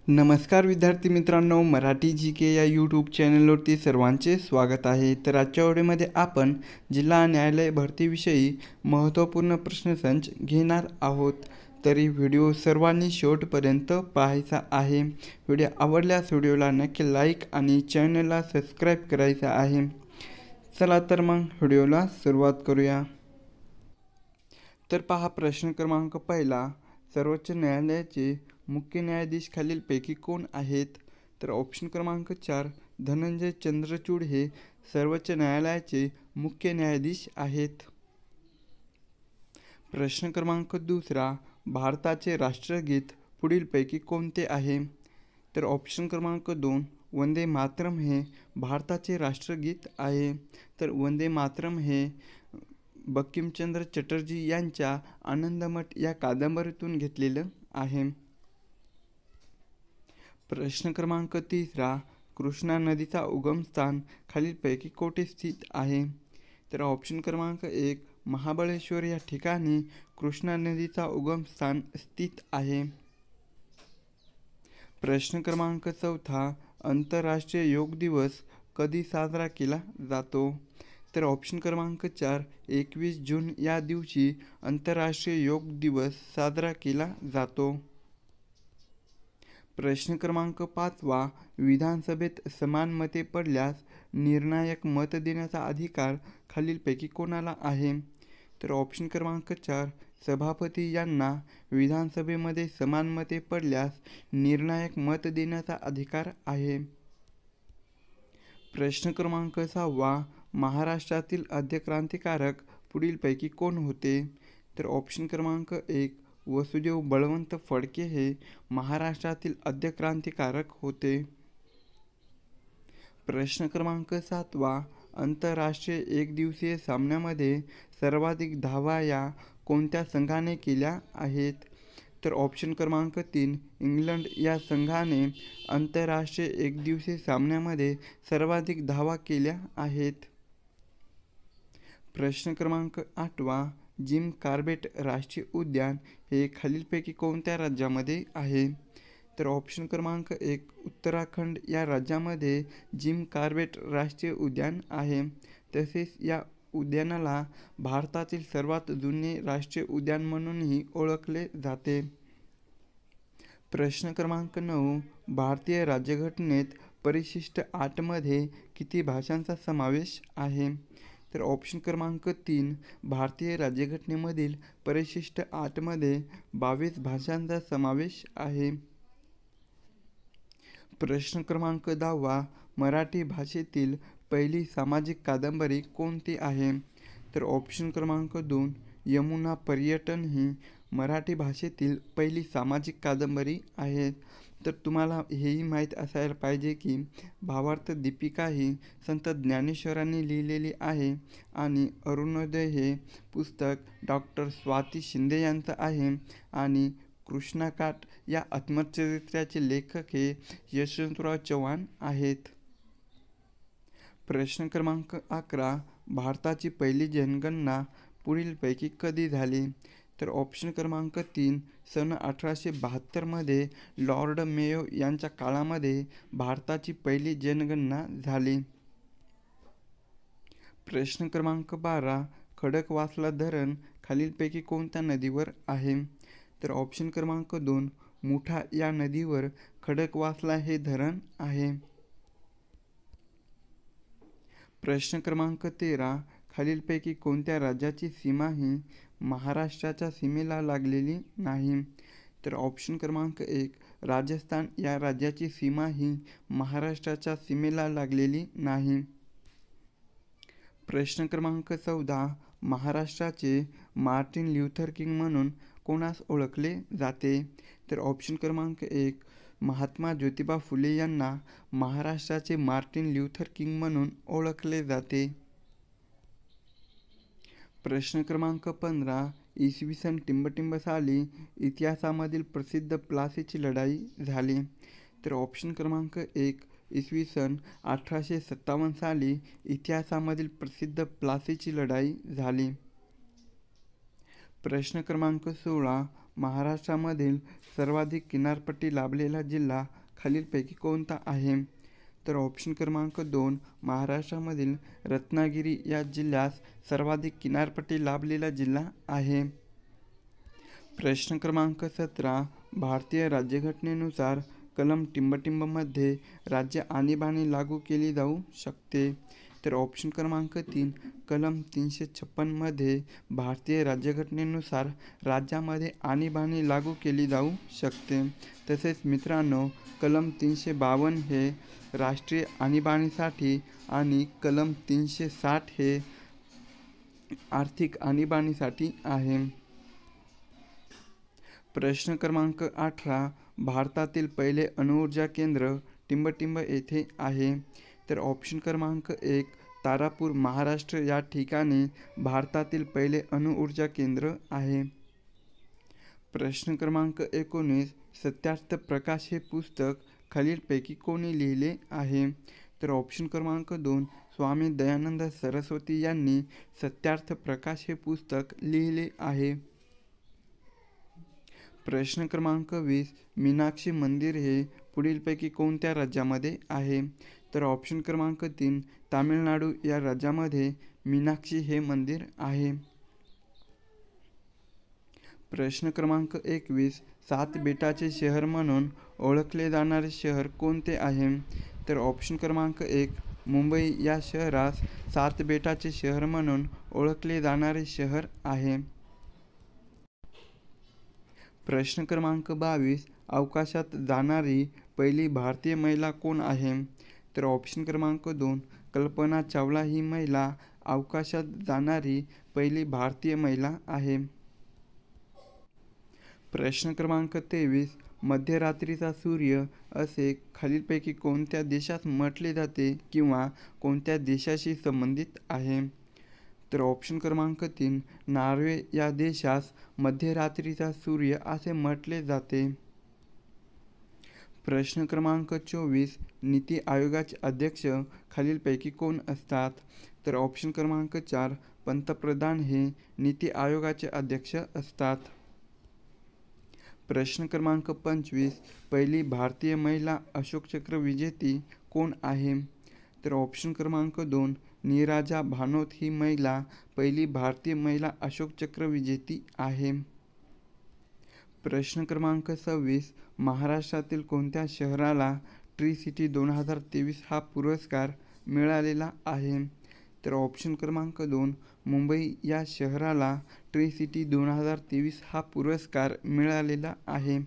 नमस्कार विद्यार्थी मित्रांनो, मराठी जी के या यूट्यूब चॅनलवरती सर्वांचे स्वागत आहे। तर आजच्या व्हिडिओमध्ये आपण जिल्हा न्यायालय भरतीविषयी महत्त्वपूर्ण प्रश्नसंच घेणार आहोत। तरी व्हिडिओ सर्वांनी शेवटपर्यंत पाहायचा आहे। व्हिडिओ आवडल्यास व्हिडिओला नक्की लाईक आणि चॅनलला सबस्क्राईब करायचं आहे। चला तर मग व्हिडिओला सुरुवात करूया। तर पहा प्रश्न क्रमांक पहिला, सर्वोच्च न्यायालयाचे मुख्य न्यायाधीश खालीलपैकी कोण आहेत? तर ऑप्शन क्रमांक 4, धनंजय चंद्रचूड हे सर्वोच्च न्यायालयाचे मुख्य न्यायाधीश आहेत। प्रश्न क्रमांक दुसरा, भारताचे राष्ट्रगीत पुढीलपैकी कोणते आहे? तर ऑप्शन क्रमांक 2, वंदे मातरम हे भारताचे राष्ट्रगीत आहे। तर वंदे मातरम हे बंकिमचंद्र चटर्जी यांच्या आनंदमठ या कादंबरीतून घेतलेलं आहे। प्रश्न क्रमांक तिसरा, कृष्णा नदीचा उगमस्थान खालीलपैकी कोठे स्थित आहे? तर ऑप्शन क्रमांक 1, महाबळेश्वर या ठिकाणी कृष्णा नदीचा उगमस्थान स्थित आहे। प्रश्न क्रमांक चौथा, आंतरराष्ट्रीय योग दिवस कधी साजरा केला जातो? तर ऑप्शन क्रमांक 4, 21 जून या दिवशी आंतरराष्ट्रीय योग दिवस साजरा केला जातो। प्रश्न क्रमांक 5वा, विधानसभेत समान मते पडल्यास निर्णायक मत देण्याचा अधिकार खालीलपैकी कोणाला आहे? तर ऑप्शन क्रमांक 4, सभापती यांना विधानसभेमध्ये समान मते पडल्यास निर्णायक मत देण्याचा अधिकार आहे। प्रश्न क्रमांक 6वा, महाराष्ट्रातील आद्य क्रांतिकारक पुढीलपैकी कोण होते? तर ऑप्शन क्रमांक 1, वसुदेव बळवंत फडके हे महाराष्ट्रातील आद्य क्रांतिकारक होते। प्रश्न क्रमांक 7वा, आंतरराष्ट्रीय एकदिवसीय सामन्यामध्ये सर्वाधिक धावा या कोणत्या संघाने केल्या आहेत? तर ऑप्शन क्रमांक 3, इंग्लंड या संघाने आंतरराष्ट्रीय एकदिवसीय सामन्यामध्ये सर्वाधिक धावा केल्या आहेत। प्रश्न क्रमांक 8वा, जिम कॉर्बेट राष्ट्रीय उद्यान हे खालीलपैकी कोणत्या राज्यामध्ये आहे? तर ऑप्शन क्रमांक 1, उत्तराखंड या राज्यामध्ये जिम कॉर्बेट राष्ट्रीय उद्यान आहे। तसेच या उद्यानाला भारतातील सर्वात जुने राष्ट्रीय उद्यान म्हणूनही ओळखले जाते। प्रश्न क्रमांक 9, भारतीय राज्यघटनेत परिशिष्ट 8 मध्ये किती भाषांचा समावेश आहे? तर ऑप्शन क्रमांक 3, भारतीय राज्यघटनेमधील परिशिष्ट 8 मध्ये 22 भाषांचा समावेश आहे। प्रश्न क्रमांक 10वा, मराठी भाषेतील पहिली सामाजिक कादंबरी कोणती आहे? तर ऑप्शन क्रमांक 2, यमुना पर्यटन ही मराठी भाषेतील पहिली सामाजिक कादंबरी आहे। तर तुम्हाला हेही माहीत असायला पाहिजे की भावार्थ दीपिका ही संत ज्ञानेश्वरांनी लिहिलेली आहे आणि अरुणोदय हे पुस्तक डॉक्टर स्वाती शिंदे यांचं आहे आणि कृष्णाकाठ या आत्मचरित्राचे लेखक हे यशवंतराव चव्हाण आहेत। प्रश्न क्रमांक 11, भारताची पहिली जनगणना पुढीलपैकी कधी झाली? तर ऑप्शन क्रमांक 3, सन 1872 मध्ये लॉर्ड मेयो यांच्या काळामध्ये भारताची पहिली जनगणना झाली। प्रश्न क्रमांक 12, खडकवासला धरण खालीलपैकी कोणत्या नदीवर आहे? तर ऑप्शन क्रमांक 2, मुठा या नदीवर खडकवासला हे धरण आहे। प्रश्न क्रमांक 13, खालीलपैकी कोणत्या राज्याची सीमा ही महाराष्ट्राच्या सीमेला लागलेली नाही? तर ऑप्शन क्रमांक 1, राजस्थान या राज्याची सीमा ही महाराष्ट्राच्या सीमेला लागलेली नाही। प्रश्न क्रमांक 14, महाराष्ट्राचे मार्टिन ल्यूथर किंग म्हणून कोणास ओळखले जाते? तर ऑप्शन क्रमांक 1, महात्मा ज्योतिबा फुले यांना महाराष्ट्राचे मार्टिन ल्यूथर किंग म्हणून ओळखले जाते। प्रश्न क्रमांक 15, इसवी सन टिंबटिंब साली इतिहासामधील प्रसिद्ध प्लासीची लढाई झाली। तर ऑप्शन क्रमांक 1, इसवी सन 1857 साली इतिहासामधील प्रसिद्ध प्लासीची लढाई झाली। प्रश्न क्रमांक 16, महाराष्ट्रामधील सर्वाधिक किनारपट्टी लाभलेला जिल्हा खालीलपैकी कोणता आहे? तर ऑप्शन क्रमांक 2 महाराष्ट्रामधील रत्नागिरी या जिल्ह्यास सर्वाधिक किनारपट्टी लाभलेला जिल्हा आहे. प्रश्न क्रमांक 17 भारतीय राज्यघटनेनुसार कलम टिंबटिंबमध्ये राज्य आणीबाणी लागू केली जाऊ शकते. तर ऑप्शन क्रमांक 3 कलम 356 मध्ये भारतीय राज्यघटनेनुसार राज्यामध्ये आणीबाणी लागू केली जाऊ शकते. तसेच मित्रांनो, कलम 352 हे राष्ट्रीय आणीबाणीसाठी आणि कलम 360 हे आर्थिक आणीबाणीसाठी आहे. प्रश्न क्रमांक 18 भारतातील पहिले अणुऊर्जा केंद्र टिंबटिंब येथे आहे. तर ऑप्शन क्रमांक 1 तारापूर महाराष्ट्र या ठिकाणी भारतातील पहिले अणुऊर्जा केंद्र आहे. प्रश्न क्रमांक 19 सत्यार्थ प्रकाश हे पुस्तक खालीलपैकी कोणी लिहिले आहे? तर ऑप्शन क्रमांक 2 स्वामी दयानंद सरस्वती यांनी सत्यार्थ प्रकाश हे पुस्तक लिहिले आहे. प्रश्न क्रमांक 20 मीनाक्षी मंदिर हे पुढीलपैकी कोणत्या राज्यामध्ये आहे? तर ऑप्शन क्रमांक 3 तामिळनाडू या राज्यामध्ये मीनाक्षी हे मंदिर आहे. प्रश्न क्रमांक 21 सात बेटाचे शहर म्हणून ओळखले जाणारे शहर कोणते आहे? तर ऑप्शन क्रमांक 1 मुंबई या शहरास सात बेटाचे शहर म्हणून ओळखले जाणारे शहर आहे. प्रश्न क्रमांक 22 अवकाशात जाणारी पहिली भारतीय महिला कोण आहे? तर ऑप्शन क्रमांक 2 कल्पना चावला ही महिला अवकाशात जाणारी पहिली भारतीय महिला आहे. प्रश्न क्रमांक 23 मध्यरात्रीचा सूर्य असे खालीलपैकी कोणत्या देशात म्हटले जाते किंवा कोणत्या देशाशी संबंधित आहे? तर ऑप्शन क्रमांक 3 नॉर्वे या देशास मध्यरात्रीचा सूर्य असे म्हटले जाते. प्रश्न क्रमांक 24 नीती आयोगाचे अध्यक्ष खालीलपैकी कोण असतात? तर ऑप्शन क्रमांक 4 पंतप्रधान हे नीती आयोगाचे अध्यक्ष असतात. प्रश्न क्रमांक 25 पहिली भारतीय महिला अशोक चक्र विजेती कोण आहे? तर ऑप्शन क्रमांक 2 नीराजा भानोत ही महिला पहिली भारतीय महिला अशोक चक्र विजेती आहे. प्रश्न क्रमांक 26 महाराष्ट्रातील कोणत्या शहराला ट्री सिटी 2023 हा पुरस्कार मिळालेला आहे? तर ऑप्शन क्रमांक 2 मुंबई या शहराला ट्री सिटी 2023 हा पुरस्कार मिळालेला आहे.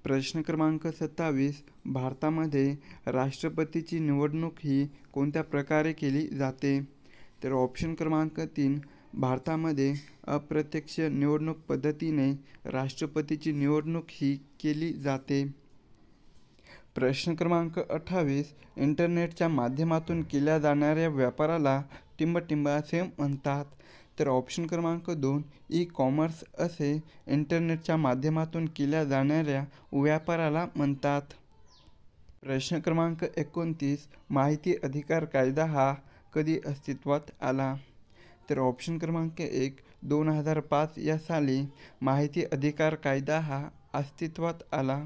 प्रश्न क्रमांक 27 भारतामध्ये राष्ट्रपतीची निवडणूक ही कोणत्या प्रकारे केली जाते? तर ऑप्शन क्रमांक 3 भारतामध्ये अप्रत्यक्ष निवडणूक पद्धतीने राष्ट्रपतीची निवडणूक ही केली जाते. प्रश्न क्रमांक 28 इंटरनेटच्या माध्यमातून केल्या जाणाऱ्या व्यापाराला टिंबटिंब असे म्हणतात. तर ऑप्शन क्रमांक 2 ई कॉमर्स असे इंटरनेटच्या माध्यमातून केल्या जाणाऱ्या व्यापाराला म्हणतात. प्रश्न क्रमांक 29 माहिती अधिकार कायदा हा कधी अस्तित्वात आला? तर ऑप्शन क्रमांक 1 2005 या साली माहिती अधिकार कायदा हा अस्तित्वात आला.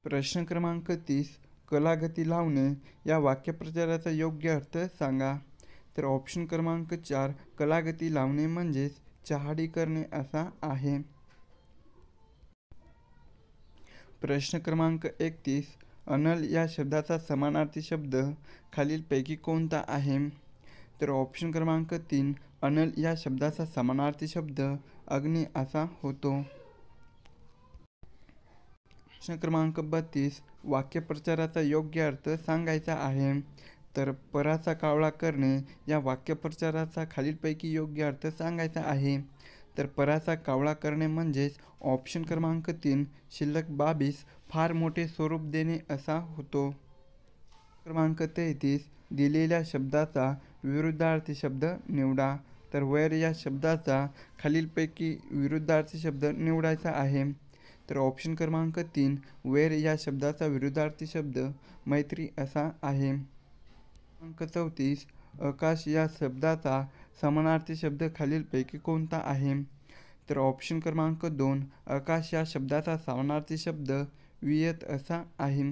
प्रश्न क्रमांक 30 कलागती लावणे या वाक्यप्रचाराचा योग्य अर्थ सांगा. तर ऑप्शन क्रमांक 4 कलागती लावणे म्हणजेच चहाडी करणे असा आहे. प्रश्न क्रमांक 31 अनल या शब्दाचा समानार्थी शब्द खालीलपैकी कोणता आहे? तर ऑप्शन क्रमांक 3 अनल या शब्दाचा समानार्थी शब्द अग्नी असा होतो. प्रश्न क्रमांक 32 वाक्यप्रचाराचा योग्य अर्थ सांगायचा आहे. तर पराचा कावळा करणे या वाक्यप्रचाराचा खालीलपैकी योग्य अर्थ सांगायचा आहे. तर पराचा कावळा करणे म्हणजेच ऑप्शन क्रमांक 3 शिल्लक बाबीस फार मोठे स्वरूप देणे असा होतो. क्रमांक 33 दिलेल्या शब्दाचा विरुद्धार्थी शब्द निवडा. तर वैर या शब्दाचा खालीलपैकी विरुद्धार्थी शब्द निवडायचा आहे. तर ऑप्शन क्रमांक 3 वैर या शब्दाचा विरुद्धार्थी शब्द मैत्री असा आहे. क्रमांक 34 आकाश या शब्दाचा समानार्थी शब्द खालीलपैकी कोणता आहे? तर ऑप्शन क्रमांक 2 आकाश या शब्दाचा समानार्थी शब्द वियत असा आहे.